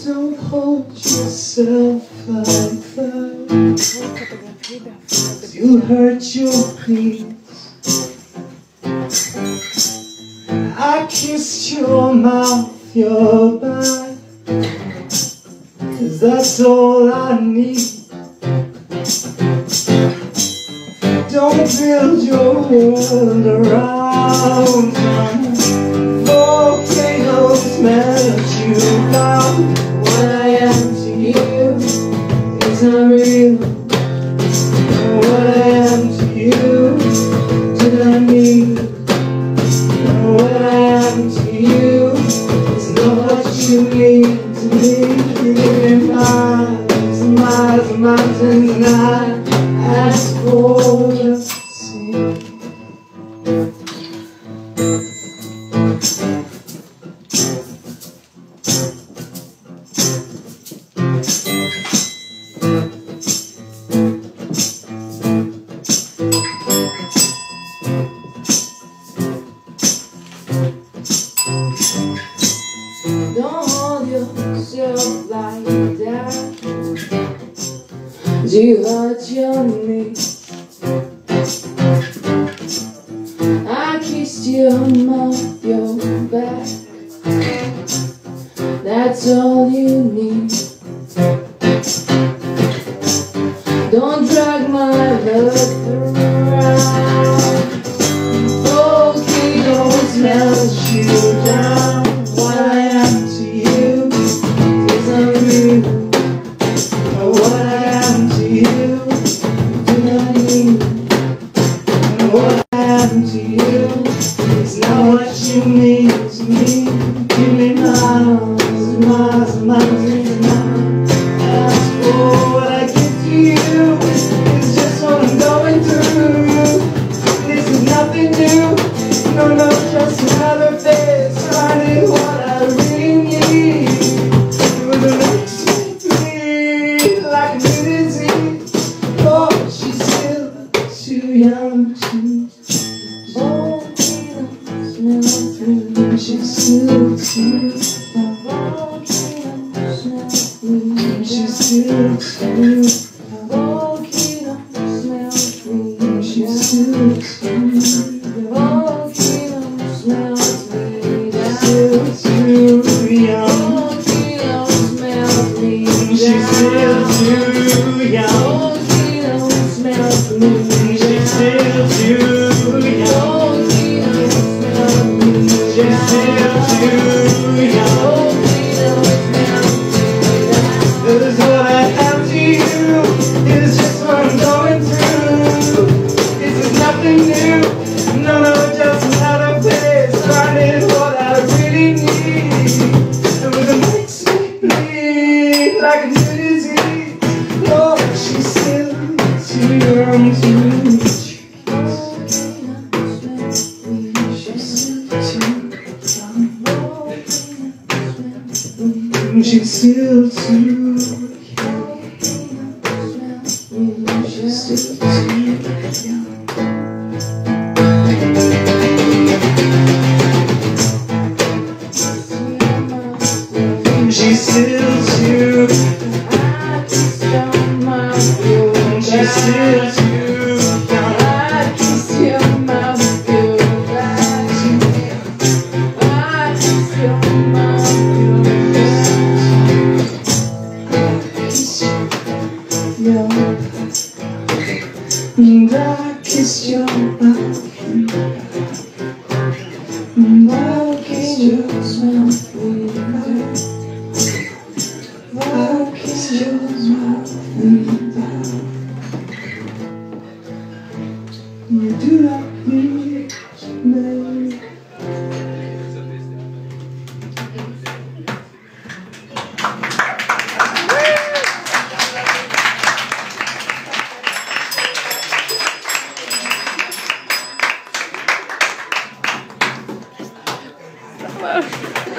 Don't hold yourself like that. You hurt your feelings. I kissed your mouth, your back, 'cause that's all I need. Don't build your world around them. Volcanoes melt you down. What I am to you is not real. What I am to you do not mean. What I am to you is not what you mean to me. You live in miles and miles of mountains, and I ask for just to see. Don't hold yourself like that. Do you hurt your knees? I kissed your mouth, your back. That's all you need. Don't drag my love around. Volcanoes melt you down. What I am to you is unreal. What I am to you do not need. What I am to you is not what you mean to me. Give me miles and miles and mountains, and I ask for what I give to you. It's just what I'm going through. This is nothing new. No, no, just another phase. Finding what I really need. It was an accident, like a new disease. Oh, she's still too young to. Oh, she's still too young. Oh, she's still too young. She's still too young. This is what I have to you. It's just what I'm going through. This is nothing new. No, no, just another place. Finding what I really need. It was a makes me bleed like a new disease. Oh, she's still too young to reach. She's still too young. She's still too young. She's still too. She's still too young. I kiss your mouth, your back. I kiss your mouth, your and I kiss your mouth. And I kiss your mouth. I kiss your mouth. You do not need me. well.